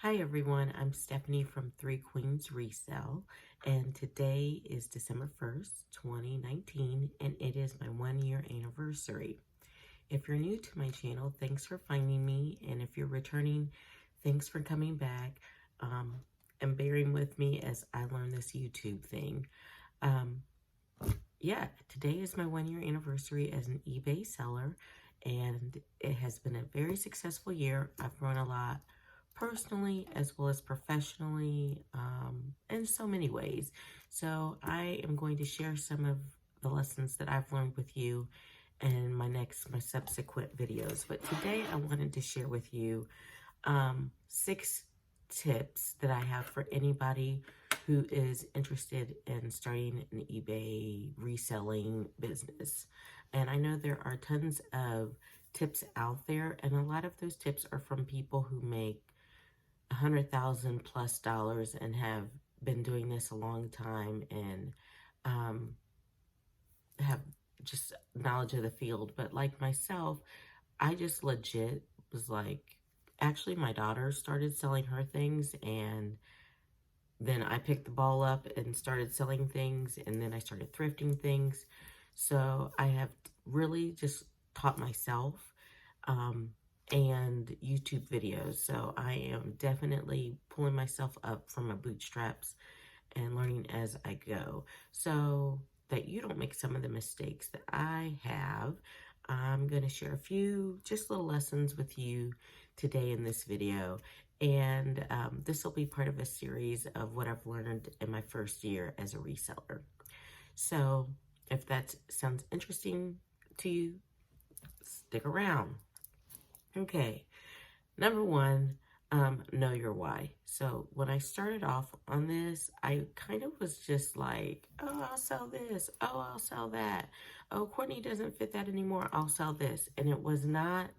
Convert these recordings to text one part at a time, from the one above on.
Hi everyone, I'm Stephanie from Three Queens Resell, and today is December 1st, 2019, and it is my 1-year anniversary. If you're new to my channel, thanks for finding me, and if you're returning, thanks for coming back and bearing with me as I learn this YouTube thing. Today is my 1-year anniversary as an eBay seller, and it has been a very successful year. I've grown a lot personally as well as professionally in so many ways. So I am going to share some of the lessons that I've learned with you in my subsequent videos. But today I wanted to share with you 6 tips that I have for anybody who is interested in starting an eBay reselling business. And I know there are tons of tips out there, and a lot of those tips are from people who make $100,000 plus and have been doing this a long time and have just knowledge of the field. But like myself, I just legit was like, actually my daughter started selling her things, and then I picked the ball up and started selling things, and then I started thrifting things. So I have really just taught myself and YouTube videos. So I am definitely pulling myself up from my bootstraps and learning as I go. So that you don't make some of the mistakes that I have, I'm going to share a few just little lessons with you today in this video. And this will be part of a series of what I've learned in my first year as a reseller. So if that sounds interesting to you, stick around. Okay, number one, know your why. So when I started off on this, I kind of was just like, oh, I'll sell this. Oh, I'll sell that. Oh, Courtney doesn't fit that anymore. I'll sell this. And it was not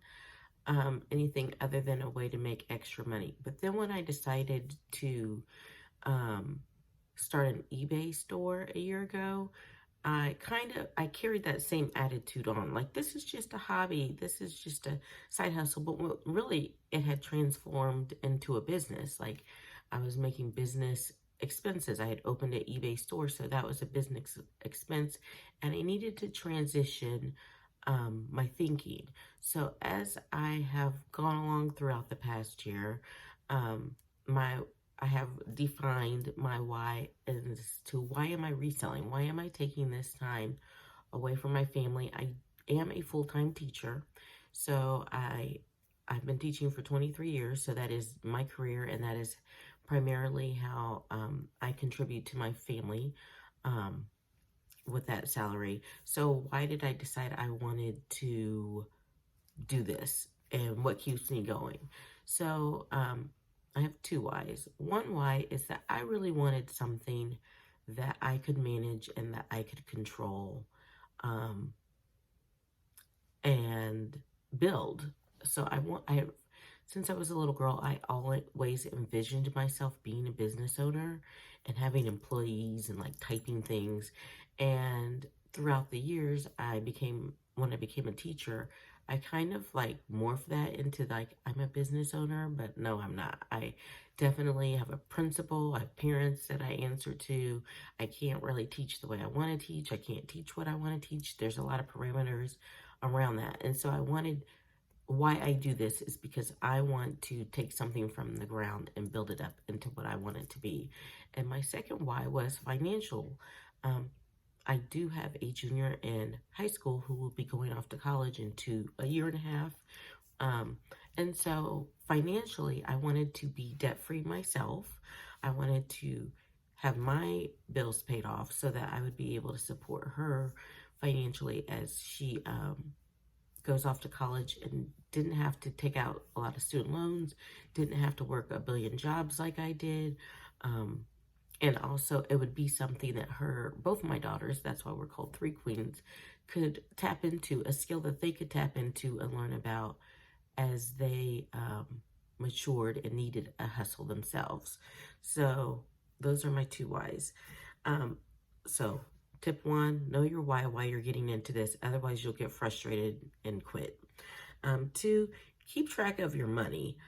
anything other than a way to make extra money. But then when I decided to start an eBay store a year ago, I carried that same attitude on. Like, this is just a hobby. This is just a side hustle. But really, it had transformed into a business. Like, I was making business expenses. I had opened an eBay store, so that was a business expense. And I needed to transition my thinking. So as I have gone along throughout the past year, I have defined my why as to why am I reselling? Why am I taking this time away from my family? I am a full-time teacher, so I've been teaching for 23 years, so that is my career, and that is primarily how I contribute to my family with that salary. So why did I decide I wanted to do this, and what keeps me going? So I have 2 whys. One why is that I really wanted something that I could manage and that I could control and build. So since I was a little girl, I always envisioned myself being a business owner and having employees and like typing things. And throughout the years, when I became a teacher, I kind of like morphed that into like, I'm a business owner, but no, I'm not. I definitely have a principal. I have parents that I answer to. I can't really teach the way I want to teach. I can't teach what I want to teach. There's a lot of parameters around that. And so why I do this is because I want to take something from the ground and build it up into what I want it to be. And my second why was financial. I do have a junior in high school who will be going off to college in a year and a half. And so financially, I wanted to be debt-free myself. I wanted to have my bills paid off so that I would be able to support her financially as she goes off to college and didn't have to take out a lot of student loans, didn't have to work a billion jobs like I did. And also, it would be something that both my daughters, that's why we're called Three Queens, could tap into, a skill that they could tap into and learn about as they matured and needed a hustle themselves. So those are my 2 whys. So tip 1, know your why you're getting into this. Otherwise, you'll get frustrated and quit. 2, keep track of your money.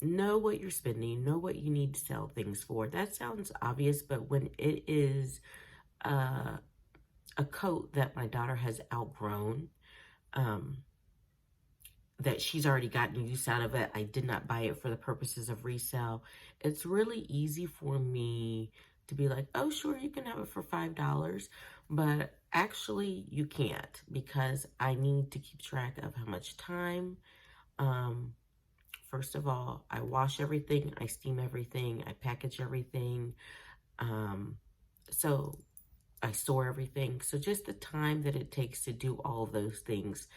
know what you're spending, know what you need to sell things for. That sounds obvious, but when it is a coat that my daughter has outgrown, um, that she's already gotten use out of it, I did not buy it for the purposes of resale, it's really easy for me to be like, oh, sure, you can have it for $5. But actually, you can't, because I need to keep track of how much time. First of all, I wash everything, I steam everything, I package everything. So I store everything. So just the time that it takes to do all those things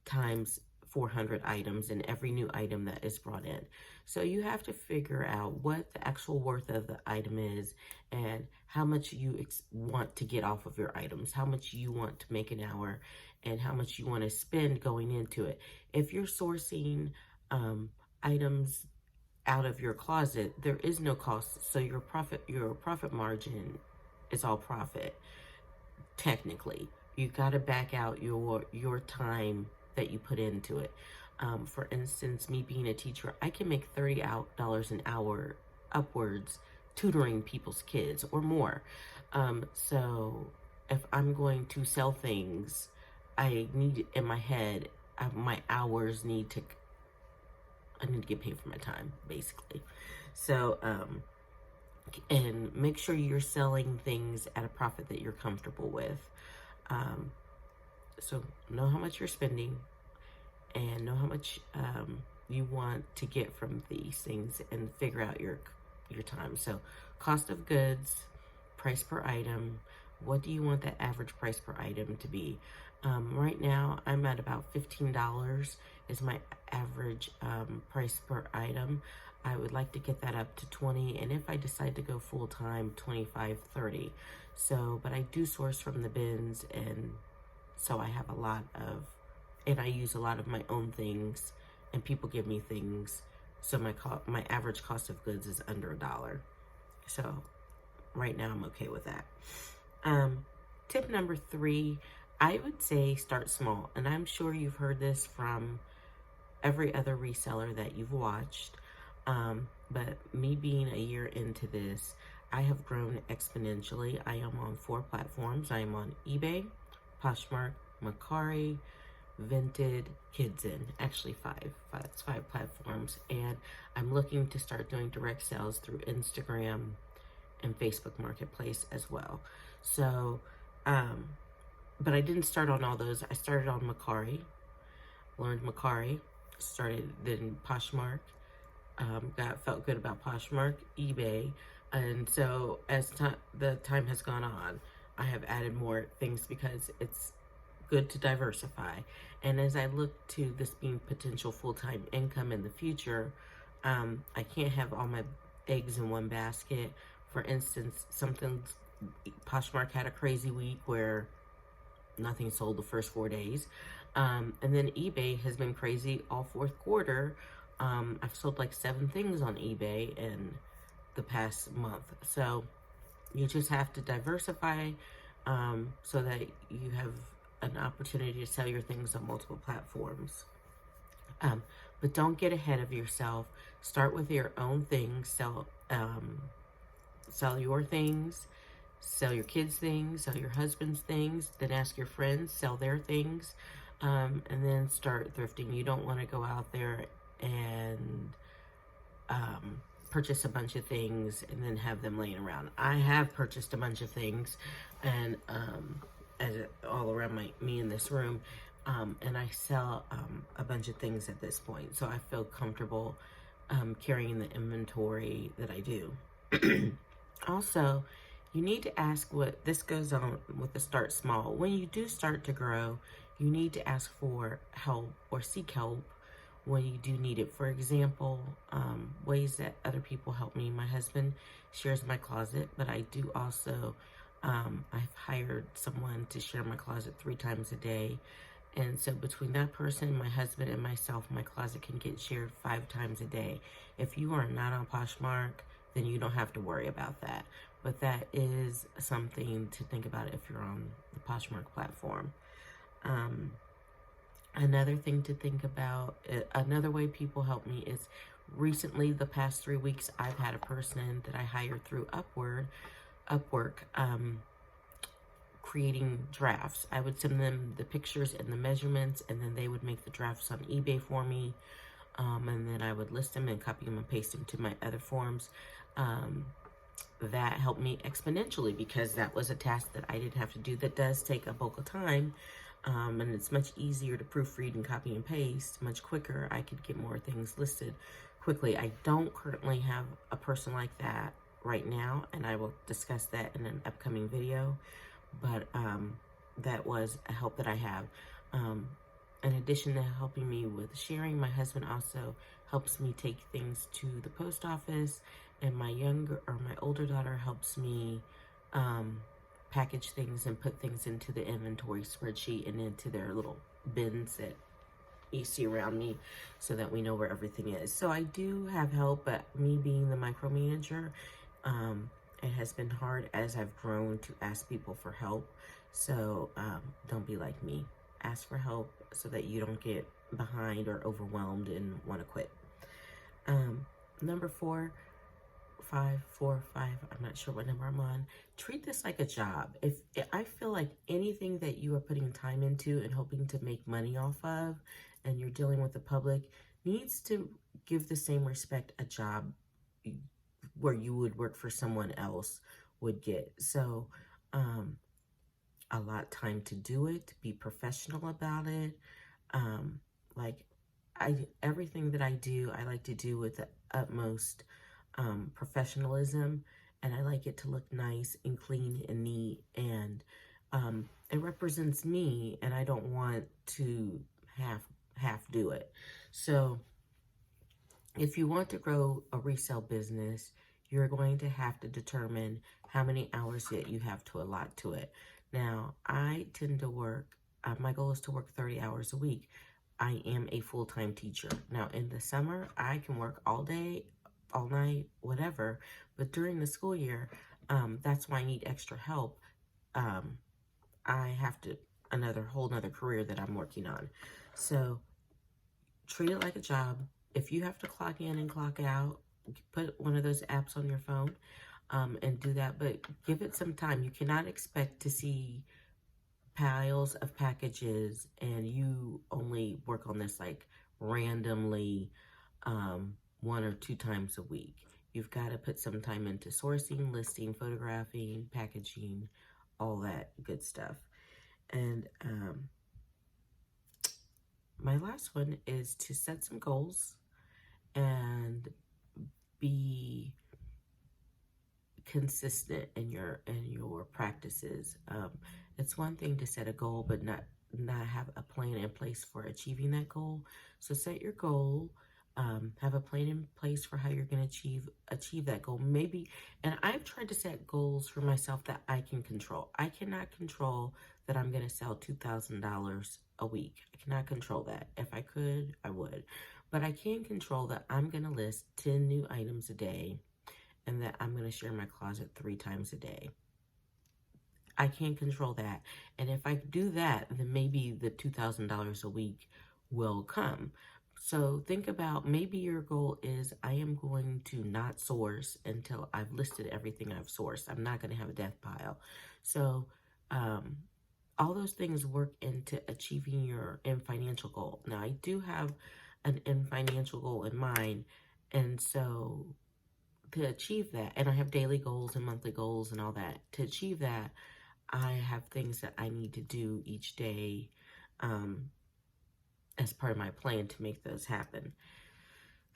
times 400 items and every new item that is brought in. So you have to figure out what the actual worth of the item is and how much you want to get off of your items, how much you want to make an hour, and how much you want to spend going into it. If you're sourcing items out of your closet, there is no cost. So your profit margin is all profit. Technically, you got to back out your time that you put into it. For instance, me being a teacher, I can make $30 an hour upwards tutoring people's kids or more. So if I'm going to sell things, I need in my head, my hours I need to get paid for my time, basically. So, and make sure you're selling things at a profit that you're comfortable with. So know how much you're spending and know how much you want to get from these things and figure out your time. So cost of goods, price per item. What do you want the average price per item to be? Right now, I'm at about $15 is my average price per item. I would like to get that up to 20, and if I decide to go full time, 25, 30. So, but I do source from the bins, and so I have a lot of, and I use a lot of my own things, and people give me things. So my average cost of goods is under $1. So right now I'm okay with that. Tip number 3, I would say start small. And I'm sure you've heard this from every other reseller that you've watched. But me being a year into this, I have grown exponentially. I am on 4 platforms. I am on eBay, Poshmark, Mercari, Vinted, Kidsin. Actually 5. That's 5 platforms. And I'm looking to start doing direct sales through Instagram and Facebook Marketplace as well. So, but I didn't start on all those. I started on Mercari, learned Mercari, started then Poshmark, felt good about Poshmark, eBay, and so as the time has gone on, I have added more things because it's good to diversify. And as I look to this being potential full-time income in the future, I can't have all my eggs in one basket. For instance, Poshmark had a crazy week where nothing sold the first 4 days. And then eBay has been crazy all 4th quarter. I've sold like 7 things on eBay in the past month. So you just have to diversify so that you have an opportunity to sell your things on multiple platforms. But don't get ahead of yourself. Start with your own things. Sell your things. Sell your kids' things. Sell your husband's things. Then ask your friends. Sell their things. And then start thrifting. You don't want to go out there and purchase a bunch of things and then have them laying around. I have purchased a bunch of things and all around me in this room, and I sell a bunch of things at this point, so I feel comfortable carrying the inventory that I do. Also, you need to ask what this goes on with the start small. When you do start to grow, you need to ask for help or seek help when you do need it. For example, ways that other people help me. My husband shares my closet, but I do also, I've hired someone to share my closet 3 times a day. And so between that person, my husband, and myself, my closet can get shared 5 times a day. If you are not on Poshmark, then you don't have to worry about that. But that is something to think about if you're on the Poshmark platform. Another thing to think about, another way people help me is recently, the past 3 weeks, I've had a person that I hired through Upwork, creating drafts. I would send them the pictures and the measurements, and then they would make the drafts on eBay for me. And then I would list them and copy them and paste them to my other forms. That helped me exponentially because that was a task that I didn't have to do. That does take a bulk of time. And it's much easier to proofread and copy and paste, much quicker. I could get more things listed quickly. I don't currently have a person like that right now, and I will discuss that in an upcoming video. But that was a help that I have. In addition to helping me with sharing, my husband also helps me take things to the post office, and my older daughter helps me package things and put things into the inventory spreadsheet and into their little bins that you see around me so that we know where everything is. So I do have help, but me being the micromanager, it has been hard as I've grown to ask people for help. So don't be like me. Ask for help so that you don't get behind or overwhelmed and want to quit. Number 4, 5, 4, 5, I'm not sure what number I'm on. Treat this like a job. If I feel like anything that you are putting time into and hoping to make money off of, and you're dealing with the public, needs to give the same respect a job where you would work for someone else would get. So, allot time to do it, be professional about it. Everything that I do, I like to do with the utmost professionalism, and I like it to look nice and clean and neat, and it represents me, and I don't want to half do it. So if you want to grow a resale business, you're going to have to determine how many hours that you have to allot to it. Now, I tend to work, my goal is to work 30 hours a week. I am a full-time teacher. Now, in the summer, I can work all day, all night, whatever. But during the school year, that's why I need extra help. I have to, whole nother career that I'm working on. So treat it like a job. If you have to clock in and clock out, put one of those apps on your phone and do that, but give it some time. You cannot expect to see piles of packages and you only work on this like randomly 1 or 2 times a week. You've got to put some time into sourcing, listing, photographing, packaging, all that good stuff. And my last one is to set some goals and be consistent in your practices. It's one thing to set a goal but not have a plan in place for achieving that goal. So set your goal, have a plan in place for how you're going to achieve that goal. Maybe, and I've tried to set goals for myself that I can control. I cannot control that I'm going to sell $2,000 a week. I cannot control that. If I could, I would. But I can control that I'm going to list 10 new items a day and that I'm going to share my closet 3 times a day. I can't control that. And if I do that, then maybe the $2,000 a week will come. So think about, maybe your goal is, I am going to not source until I've listed everything I've sourced. I'm not going to have a death pile. So all those things work into achieving your end financial goal. Now, I do have an end financial goal in mind. And so to achieve that, and I have daily goals and monthly goals and all that, to achieve that, I have things that I need to do each day as part of my plan to make those happen.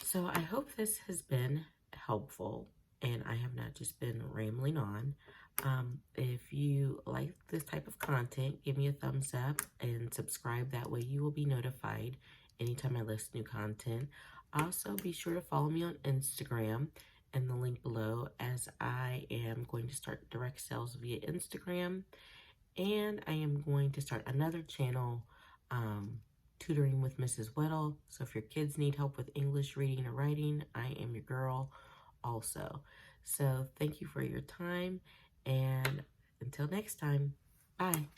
So I hope this has been helpful and I have not just been rambling on. If you like this type of content, give me a thumbs up and subscribe. That way you will be notified anytime I list new content. Also, be sure to follow me on Instagram and the link below, as I am going to start direct sales via Instagram, and I am going to start another channel, Tutoring with Mrs. Weddle. So if your kids need help with English reading or writing, I am your girl also. So thank you for your time, and until next time, bye.